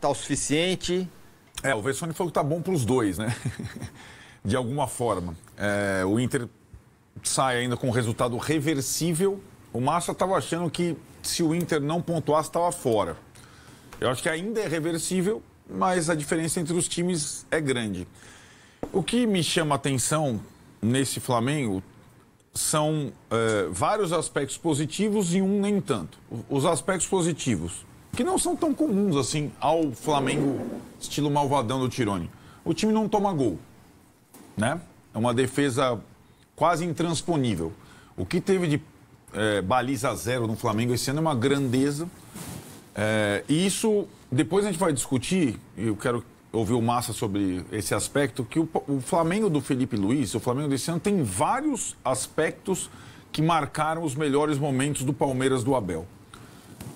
Tá o suficiente? O Vessone falou que tá bom para os dois, né? De alguma forma. O Inter sai ainda com um resultado reversível. O Massa estava achando que se o Inter não pontuasse, estava fora. Eu acho que ainda é reversível, mas a diferença entre os times é grande. O que me chama a atenção nesse Flamengo são vários aspectos positivos e um nem tanto. Os aspectos positivos, que não são tão comuns assim ao Flamengo estilo malvadão do Tironi. O time não toma gol, né? É uma defesa quase intransponível. O que teve de baliza zero no Flamengo esse ano é uma grandeza. E isso, depois a gente vai discutir, eu quero ouvir o Massa sobre esse aspecto, que o Flamengo do Felipe Luiz, o Flamengo desse ano, tem vários aspectos que marcaram os melhores momentos do Palmeiras do Abel.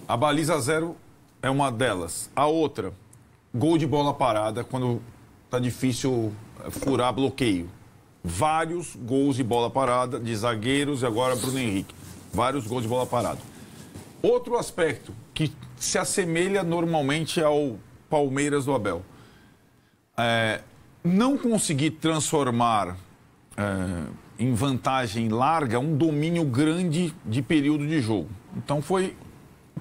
A baliza zero é uma delas. A outra, gol de bola parada, quando tá difícil furar bloqueio. Vários gols de bola parada, de zagueiros e agora Bruno Henrique. Vários gols de bola parada. Outro aspecto que se assemelha normalmente ao Palmeiras do Abel. Não conseguir transformar em vantagem larga um domínio grande de período de jogo. Então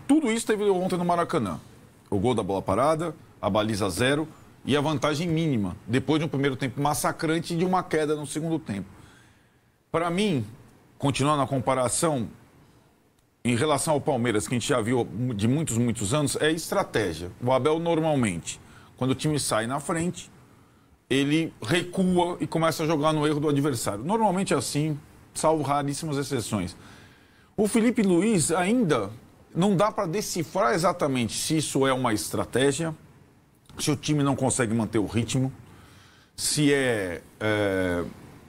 tudo isso teve ontem no Maracanã. O gol da bola parada, a baliza zero e a vantagem mínima, depois de um primeiro tempo massacrante e de uma queda no segundo tempo. Para mim, continuando a comparação, em relação ao Palmeiras, que a gente já viu de muitos anos, é estratégia. O Abel, normalmente, quando o time sai na frente, ele recua e começa a jogar no erro do adversário. Normalmente é assim, salvo raríssimas exceções. O Felipe Luiz ainda não dá para decifrar exatamente se isso é uma estratégia, se o time não consegue manter o ritmo, se é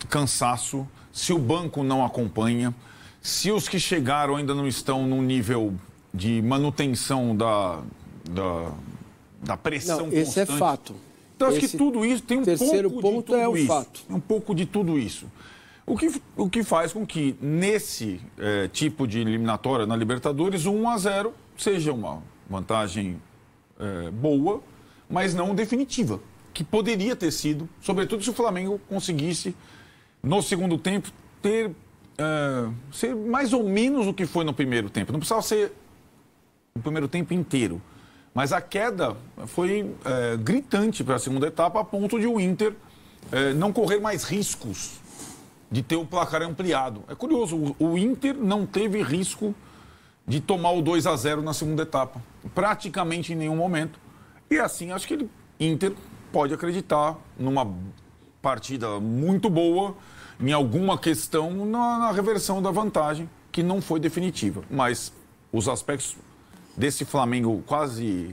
cansaço, se o banco não acompanha, se os que chegaram ainda não estão num nível de manutenção da pressão constante. Esse é fato. Então, acho que tudo isso tem um pouco de tudo é um fato. Um pouco de tudo isso. O que faz com que, nesse tipo de eliminatória na Libertadores, 1-0 seja uma vantagem boa, mas não definitiva. Que poderia ter sido, sobretudo se o Flamengo conseguisse, no segundo tempo, ser mais ou menos o que foi no primeiro tempo. Não precisava ser o primeiro tempo inteiro. Mas a queda foi gritante para a segunda etapa, a ponto de o Inter não correr mais riscos de ter o placar ampliado. É curioso, o Inter não teve risco de tomar o 2-0 na segunda etapa. Praticamente em nenhum momento. E assim, acho que o Inter pode acreditar numa partida muito boa, em alguma questão na reversão da vantagem, que não foi definitiva. Mas os aspectos desse Flamengo quase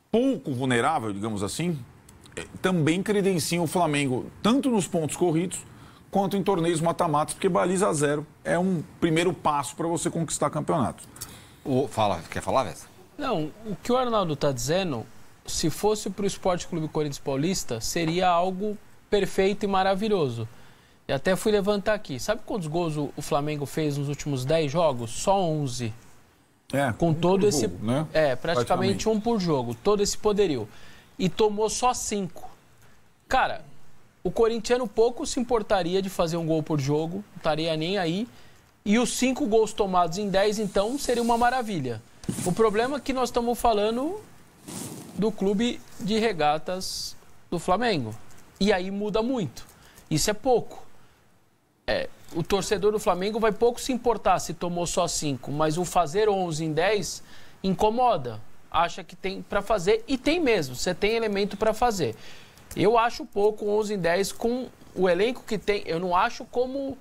pouco vulnerável, digamos assim, também credenciam o Flamengo, tanto nos pontos corridos, quanto em torneios mata-matas, porque baliza zero é um primeiro passo para você conquistar campeonatos. Quer falar, Vessa? Não, o que o Arnaldo está dizendo, se fosse para o Sport Clube Corinthians Paulista, seria algo perfeito e maravilhoso. E até fui levantar aqui. Sabe quantos gols o Flamengo fez nos últimos 10 jogos? Só 11. Com todo esse... Jogo, né? Praticamente um por jogo. Todo esse poderio. E tomou só 5. Cara, o corintiano pouco se importaria de fazer um gol por jogo. Não estaria nem aí. E os 5 gols tomados em 10, então, seria uma maravilha. O problema é que nós estamos falando do clube de regatas do Flamengo. E aí muda muito. Isso é pouco. O torcedor do Flamengo vai pouco se importar se tomou só 5, mas o fazer 11 em 10 incomoda. Acha que tem para fazer, e tem mesmo, você tem elemento para fazer. Eu acho pouco 11 em 10 com o elenco que tem. Eu não acho como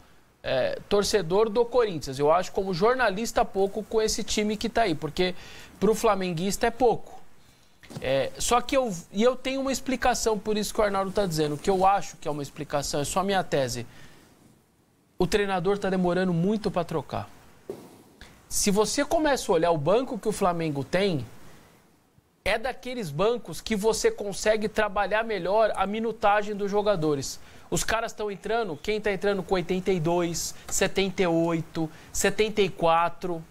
torcedor do Corinthians, eu acho como jornalista pouco com esse time que está aí, porque para o flamenguista é pouco. Só que eu tenho uma explicação, por isso que o Arnaldo está dizendo, que eu acho que é uma explicação, é só a minha tese. O treinador está demorando muito para trocar. Se você começa a olhar o banco que o Flamengo tem, é daqueles bancos que você consegue trabalhar melhor a minutagem dos jogadores. Os caras estão entrando, quem está entrando com 82, 78, 74.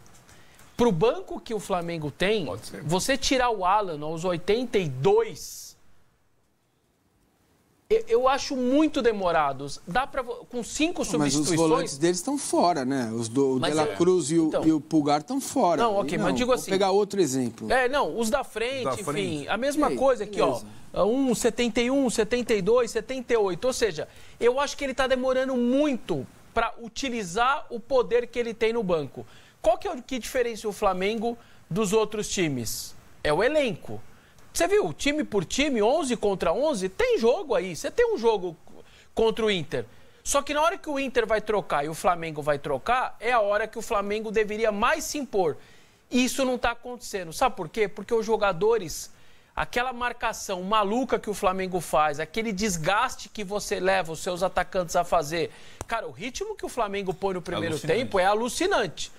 Pro banco que o Flamengo tem, você tirar o Alan aos 82, eu acho muito demorados. Dá para com 5 substituições. Mas os volantes deles estão fora, né? O De La Cruz e o Pulgar estão fora. Não, ok, mas digo assim... Vou pegar outro exemplo. Os da frente, enfim, a mesma coisa aqui, beleza. 71, 72, 78. Ou seja, eu acho que ele está demorando muito para utilizar o poder que ele tem no banco. Qual que é o que diferencia o Flamengo dos outros times? É o elenco. Você viu, time por time, 11 contra 11, tem jogo aí. Você tem um jogo contra o Inter. Só que na hora que o Inter vai trocar e o Flamengo vai trocar, é a hora que o Flamengo deveria mais se impor. E isso não está acontecendo. Sabe por quê? Porque os jogadores, aquela marcação maluca que o Flamengo faz, aquele desgaste que você leva os seus atacantes a fazer. Cara, o ritmo que o Flamengo põe no primeiro tempo é alucinante.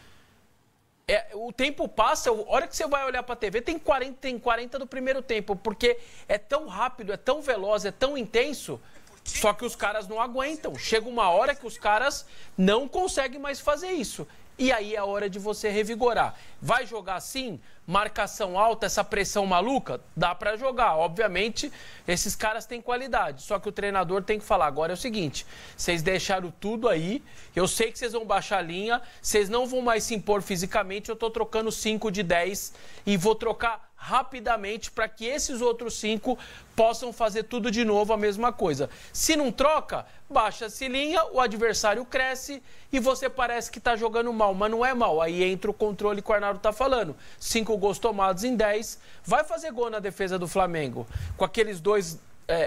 O tempo passa, a hora que você vai olhar para a TV, tem 40 do primeiro tempo, porque é tão rápido, é tão veloz, é tão intenso, só que os caras não aguentam. Chega uma hora que os caras não conseguem mais fazer isso. E aí é a hora de você revigorar. Vai jogar assim, marcação alta, essa pressão maluca? Dá para jogar. Obviamente, esses caras têm qualidade. Só que o treinador tem que falar. Agora é o seguinte, vocês deixaram tudo aí, eu sei que vocês vão baixar a linha, vocês não vão mais se impor fisicamente, eu tô trocando 5 de 10 e vou trocar rapidamente para que esses outros 5 possam fazer tudo de novo a mesma coisa. Se não troca, baixa-se linha, o adversário cresce e você parece que está jogando mal, mas não é mal. Aí entra o controle que o Arnaldo está falando. 5 gols tomados em 10. Vai fazer gol na defesa do Flamengo. Com aqueles 2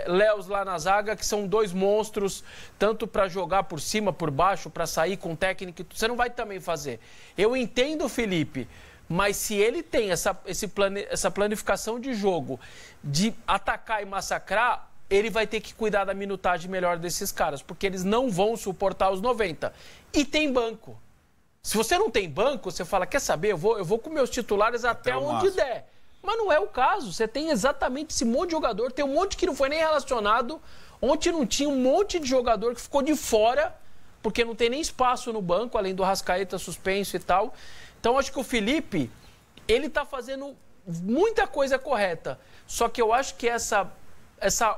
Léos lá na zaga, que são 2 monstros, tanto para jogar por cima, por baixo, para sair com técnica. Você não vai também fazer. Eu entendo, Felipe, mas se ele tem essa planificação de jogo de atacar e massacrar, ele vai ter que cuidar da minutagem melhor desses caras, porque eles não vão suportar os 90. E tem banco. Se você não tem banco, você fala, quer saber, eu vou com meus titulares até onde der. Mas não é o caso. Você tem exatamente esse monte de jogador, tem um monte que não foi nem relacionado. Ontem não tinha um monte de jogador que ficou de fora, porque não tem nem espaço no banco, além do Arrascaeta suspenso e tal. Então, acho que o Felipe, ele está fazendo muita coisa correta. Só que eu acho que essa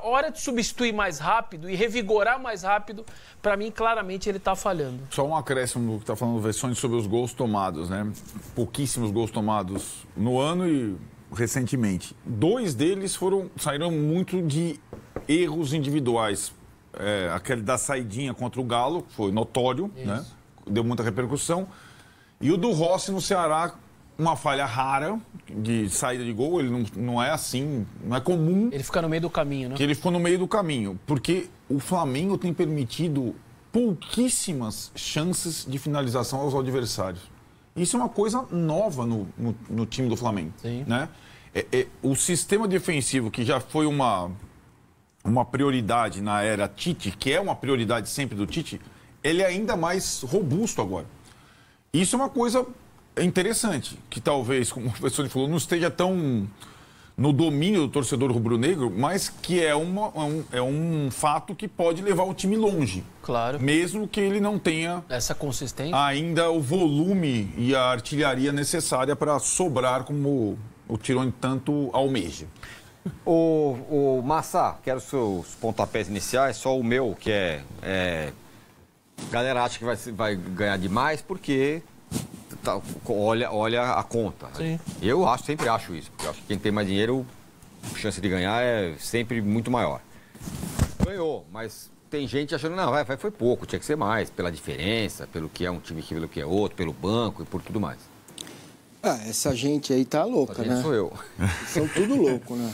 hora de substituir mais rápido e revigorar mais rápido, para mim, claramente, ele está falhando. Só um acréscimo do que está falando, versões sobre os gols tomados, né? Pouquíssimos gols tomados no ano e recentemente. 2 deles saíram muito de erros individuais. Aquele da saidinha contra o Galo, foi notório, né? Deu muita repercussão. E o do Rossi no Ceará, uma falha rara de saída de gol, ele não é assim, não é comum. Ele fica no meio do caminho, né? Que ele ficou no meio do caminho, porque o Flamengo tem permitido pouquíssimas chances de finalização aos adversários. Isso é uma coisa nova no time do Flamengo. Sim. Né? O sistema defensivo, que já foi uma prioridade na era Tite, que é uma prioridade sempre do Tite, ele é ainda mais robusto agora. Isso é uma coisa interessante, que talvez, como o professor falou, não esteja tão no domínio do torcedor rubro-negro, mas que é um fato que pode levar o time longe. Claro. Mesmo que ele não tenha essa consistência, ainda o volume e a artilharia necessária para sobrar como o Tirone tanto almeja. O Massa, quero os seus pontapés iniciais, só o meu, que a galera acha que vai ganhar demais porque olha a conta. Sim. Eu sempre acho isso, porque eu acho que quem tem mais dinheiro, a chance de ganhar é sempre muito maior. Ganhou, mas tem gente achando, não, foi pouco, tinha que ser mais, pela diferença, pelo que é um time, pelo que é outro, pelo banco e por tudo mais. Essa gente aí tá louca, Essa gente né? sou eu. São tudo louco, né?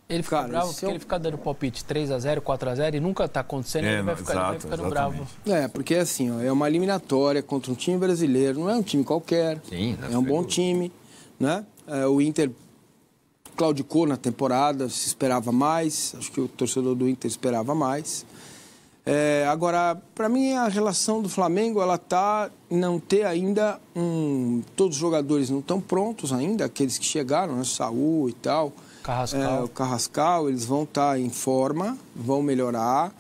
Ele fica bravo porque ele fica dando palpite 3-0, 4-0 e nunca tá acontecendo, ele vai ficando bravo. Porque assim, é uma eliminatória contra um time brasileiro, não é um time qualquer. Sim, é um bom time, né? O Inter claudicou na temporada, se esperava mais, acho que o torcedor do Inter esperava mais. Agora, para mim, a relação do Flamengo, ela tá em não ter ainda todos os jogadores não estão prontos ainda, aqueles que chegaram, né? Saúl e tal. Carrascal. O Carrascal, eles vão estar em forma, vão melhorar.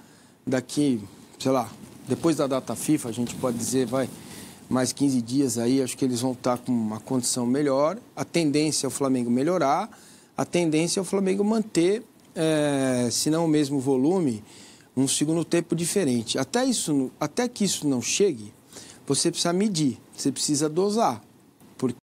Daqui, sei lá, depois da data FIFA, a gente pode dizer, mais 15 dias aí, acho que eles vão estar com uma condição melhor. A tendência é o Flamengo melhorar, a tendência é o Flamengo manter, se não o mesmo volume, um segundo tempo diferente. Até que isso não chegue, você precisa medir, você precisa dosar.